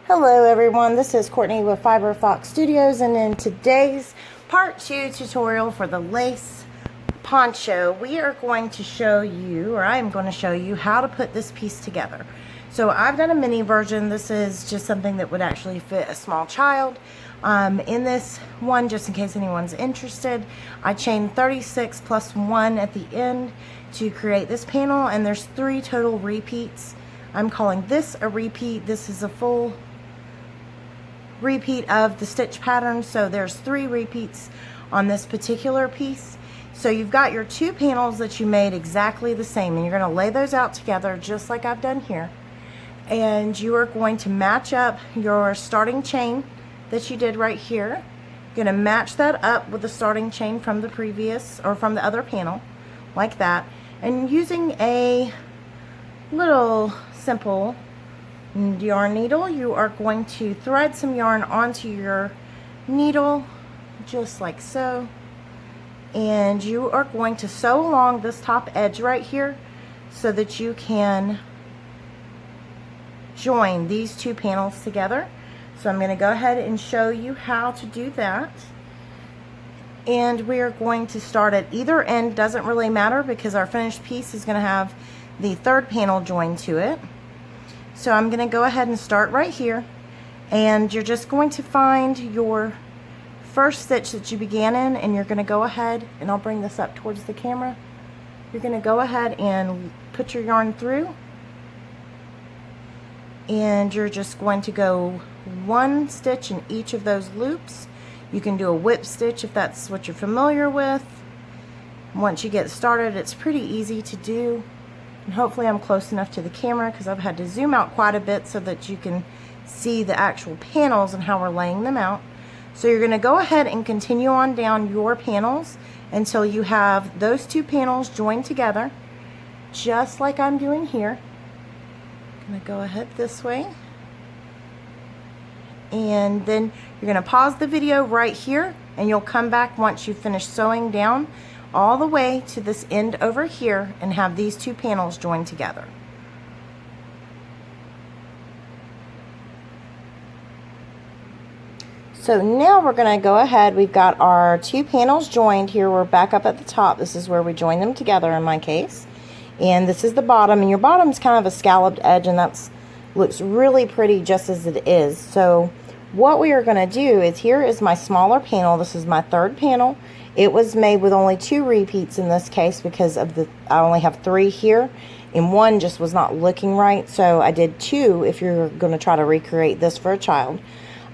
Hello everyone, this is Courtney with Fiberfoxstudios, and in today's part 2 tutorial for the lace poncho, we are going to show you, or I am going to show you how to put this piece together. So I've done a mini version. This is just something that would actually fit a small child. In this one, just in case anyone's interested, I chained 36 plus 1 at the end to create this panel, and there's 3 total repeats. I'm calling this a repeat. This is a full repeat of the stitch pattern, so there's 3 repeats on this particular piece. So you've got your 2 panels that you made exactly the same, and you're going to lay those out together just like I've done here, and you are going to match up your starting chain that you did right here. You're going to match that up with the starting chain from the previous, or from the other panel, like that, and using a little simple yarn needle, you are going to thread some yarn onto your needle just like so, and you are going to sew along this top edge right here so that you can join these 2 panels together. So I'm going to go ahead and show you how to do that, and we are going to start at either end. Doesn't really matter because our finished piece is going to have the 3rd panel joined to it. So I'm going to go ahead and start right here, and you're just going to find your first stitch that you began in, and you're going to go ahead, and I'll bring this up towards the camera. You're going to go ahead and put your yarn through, and you're just going to go 1 stitch in each of those loops. You can do a whip stitch if that's what you're familiar with. Once you get started, it's pretty easy to do. And hopefully I'm close enough to the camera because I've had to zoom out quite a bit so that you can see the actual panels and how we're laying them out. So you're going to go ahead and continue on down your panels until you have those 2 panels joined together, just like I'm doing here. I'm going to go ahead this way, and then you're going to pause the video right here, and you'll come back once you've finished sewing down all the way to this end over here and have these 2 panels joined together. So now we're going to go ahead. We've got our 2 panels joined here. We're back up at the top. This is where we join them together in my case. And this is the bottom, and your bottom is kind of a scalloped edge, and that's looks really pretty just as it is. So what we are going to do is, here is my smaller panel. This is my 3rd panel. It was made with only 2 repeats in this case because of I only have 3 here, and 1 just was not looking right, so I did 2 if you're going to try to recreate this for a child.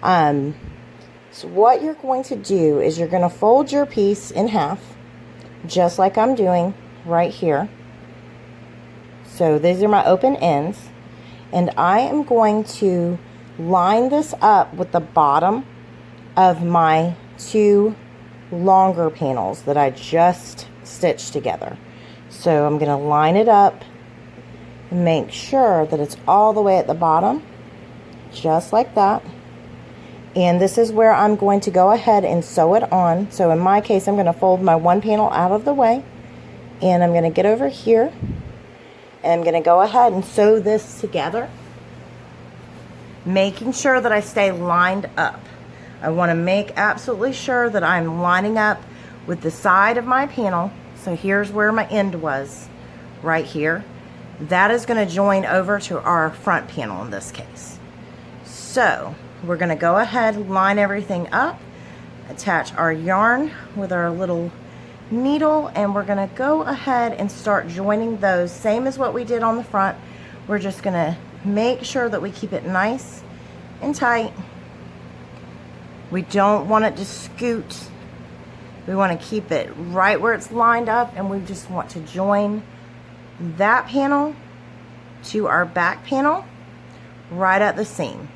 So what you're going to do is you're going to fold your piece in half, just like I'm doing right here. So these are my open ends, and I am going to line this up with the bottom of my 2 longer panels that I just stitched together. So I'm going to line it up and make sure that it's all the way at the bottom, just like that. And this is where I'm going to go ahead and sew it on. So in my case, I'm going to fold my 1 panel out of the way, and I'm going to get over here, and I'm going to go ahead and sew this together, making sure that I stay lined up. I want to make absolutely sure that I'm lining up with the side of my panel. So here's where my end was, right here. That is going to join over to our front panel in this case. So we're going to go ahead, line everything up, attach our yarn with our little needle, and we're going to go ahead and start joining those, same as what we did on the front. We're just going to make sure that we keep it nice and tight. We don't want it to scoot. We want to keep it right where it's lined up, and we just want to join that panel to our back panel right at the seam.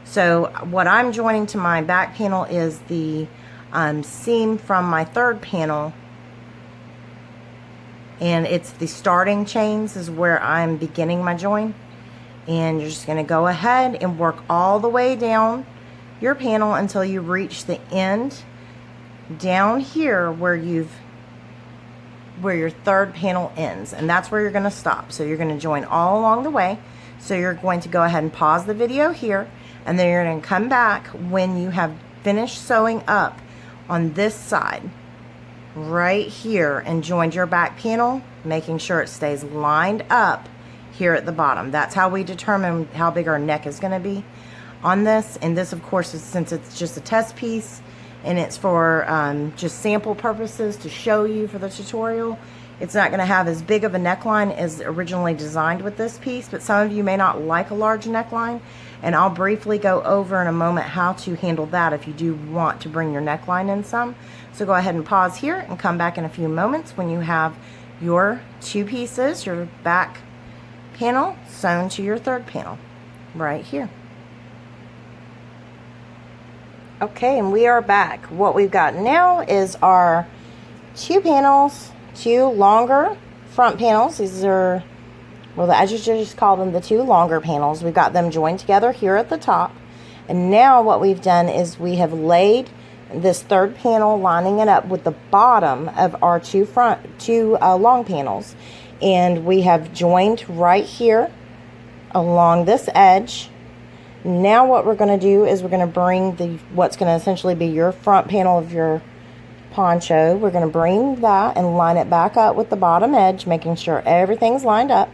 So what I'm joining to my back panel is the seam from my 3rd panel, and it's the starting chains is where I'm beginning my join. And you're just going to go ahead and work all the way down your panel until you reach the end down here where your 3rd panel ends, and that's where you're going to stop. So you're going to join all along the way. So you're going to go ahead and pause the video here, And then you're going to come back when you have finished sewing up on this side right here and joined your back panel, making sure it stays lined up here at the bottom. That's how we determine how big our neck is going to be on this. And this, of course, is, since it's just a test piece and it's for just sample purposes to show you for the tutorial, it's not going to have as big of a neckline as originally designed with this piece, but some of you may not like a large neckline, and I'll briefly go over in a moment how to handle that if you do want to bring your neckline in some. So go ahead and pause here and come back in a few moments when you have your two pieces, your back panel sewn to your third panel right here. Okay, and we are back. What we've got now is our two panels, two longer front panels. These are, well, I just call them the two longer panels. We've got them joined together here at the top. And now what we've done is we have laid this third panel, lining it up with the bottom of our two long panels. And we have joined right here along this edge. Now what we're going to do is we're going to bring what's going to essentially be your front panel of your poncho. We're going to bring that and line it back up with the bottom edge, making sure everything's lined up.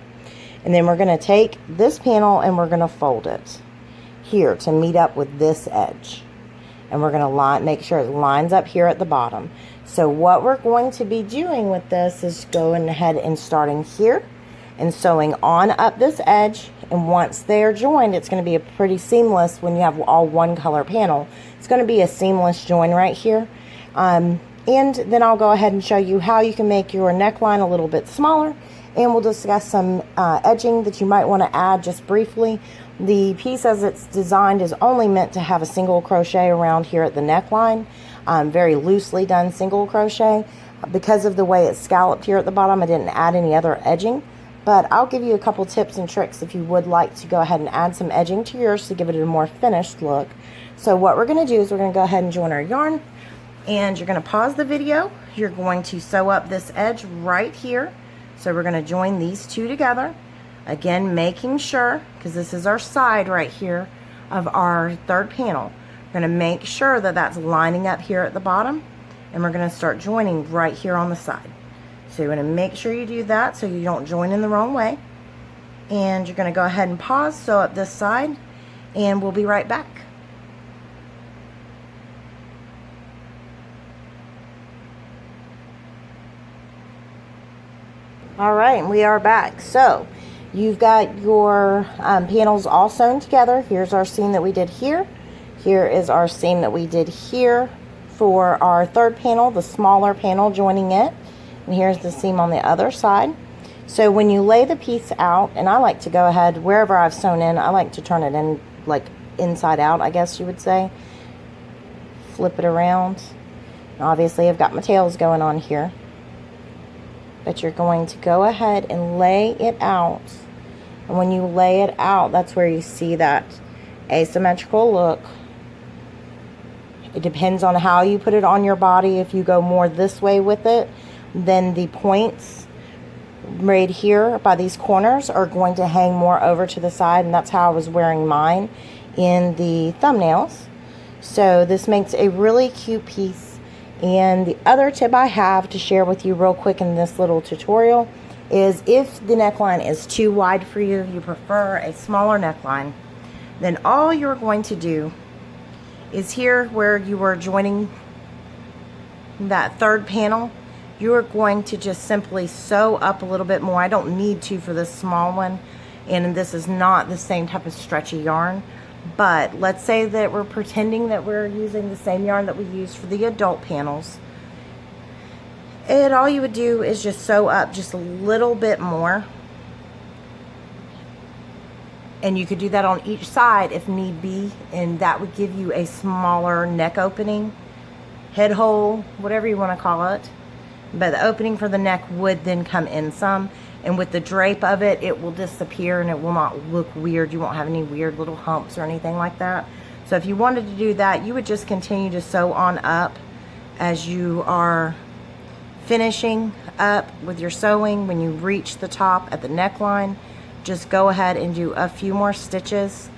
And then we're going to take this panel and we're going to fold it here to meet up with this edge. And we're going to make sure it lines up here at the bottom. So what we're going to be doing with this is going ahead and starting here and sewing on up this edge. And once they're joined, it's going to be a pretty seamless, when you have all one color panel, it's going to be a seamless join right here. And then I'll go ahead and show you how you can make your neckline a little bit smaller, and we'll discuss some edging that you might want to add just briefly. The piece as it's designed is only meant to have a single crochet around here at the neckline, very loosely done single crochet. Because of the way it's scalloped here at the bottom, I didn't add any other edging, but I'll give you a couple tips and tricks if you would like to go ahead and add some edging to yours to give it a more finished look. So what we're going to do is we're going to go ahead and join our yarn, and you're going to pause the video. You're going to sew up this edge right here. So we're going to join these two together, again making sure, because this is our side right here of our third panel, we're going to make sure that that's lining up here at the bottom, and we're going to start joining right here on the side. So you're going to make sure you do that so you don't join in the wrong way. And you're going to go ahead and pause, sew up this side, and we'll be right back. All right, and we are back. So you've got your panels all sewn together. Here's our seam that we did here. Here is our seam that we did here for our third panel, the smaller panel joining it. And here's the seam on the other side. So when you lay the piece out, and I like to go ahead, wherever I've sewn in, I like to turn it in like inside out, I guess you would say. Flip it around. And obviously I've got my tails going on here. But you're going to go ahead and lay it out. And when you lay it out, that's where you see that asymmetrical look. It depends on how you put it on your body. If you go more this way with it, then the points right here by these corners are going to hang more over to the side, and that's how I was wearing mine in the thumbnails. So this makes a really cute piece. And the other tip I have to share with you real quick in this little tutorial is if the neckline is too wide for you, you prefer a smaller neckline, then all you're going to do is here where you were joining that third panel, you're going to just simply sew up a little bit more. I don't need to for this small one, and this is not the same type of stretchy yarn, but let's say that we're pretending that we're using the same yarn that we use for the adult panels, and all you would do is just sew up just a little bit more, and you could do that on each side if need be, and that would give you a smaller neck opening, head hole, whatever you want to call it. But the opening for the neck would then come in some, and with the drape of it, it will disappear and it will not look weird. You won't have any weird little humps or anything like that. So if you wanted to do that, you would just continue to sew on up as you are finishing up with your sewing. When you reach the top at the neckline, just go ahead and do a few more stitches,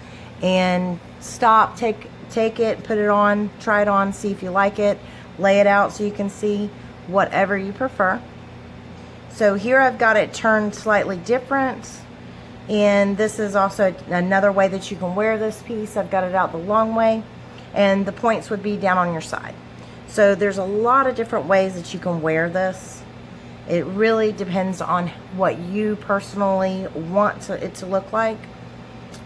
and stop, take it, put it on, try it on, see if you like it, lay it out so you can see whatever you prefer. So here I've got it turned slightly different, and this is also another way that you can wear this piece. I've got it out the long way, and the points would be down on your side. So there's a lot of different ways that you can wear this. It really depends on what you personally want it to look like.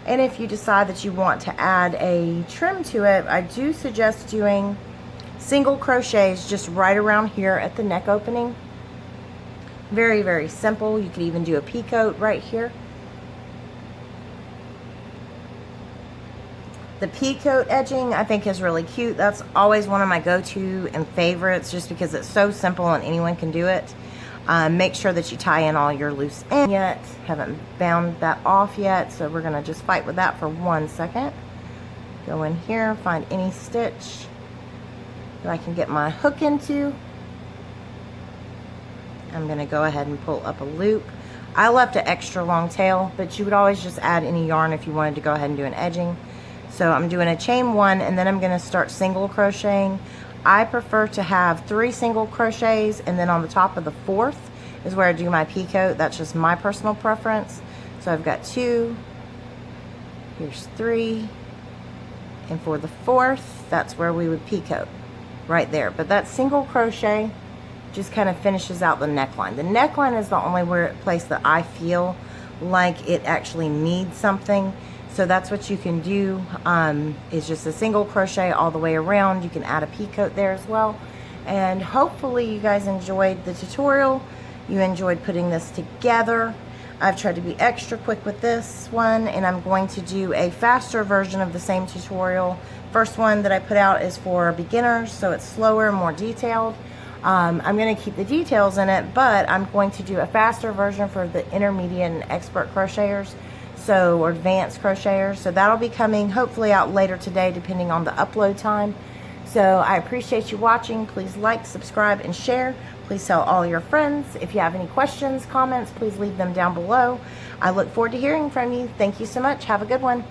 And if you decide that you want to add a trim to it, I do suggest doing single crochets just right around here at the neck opening. Very, very simple. You could even do a peacoat right here. The peacoat edging I think is really cute. That's always one of my go-to and favorites just because it's so simple and anyone can do it. Make sure that you tie in all your loose ends yet. Haven't bound that off yet, so we're going to just fight with that for 1 second. Go in here, find any stitch that I can get my hook into. I'm going to go ahead and pull up a loop. I left an extra long tail, but you would always just add any yarn if you wanted to go ahead and do an edging. So I'm doing a chain 1, and then I'm going to start single crocheting. I prefer to have 3 single crochets, and then on the top of the 4th is where I do my peacoat. That's just my personal preference. So I've got 2, here's 3, and for the 4th, that's where we would peacoat, right there. But that single crochet just kind of finishes out the neckline. The neckline is the only place that I feel like it actually needs something. So that's what you can do, is just a single crochet all the way around. You can add a peacoat there as well. And hopefully you guys enjoyed the tutorial. You enjoyed putting this together. I've tried to be extra quick with this one, and I'm going to do a faster version of the same tutorial. First one that I put out is for beginners, so it's slower and more detailed. I'm going to keep the details in it, but I'm going to do a faster version for the intermediate and expert crocheters. Or advanced crocheters. So that'll be coming hopefully out later today depending on the upload time. So I appreciate you watching. Please like, subscribe, and share. Please tell all your friends. If you have any questions, comments, please leave them down below. I look forward to hearing from you. Thank you so much. Have a good one.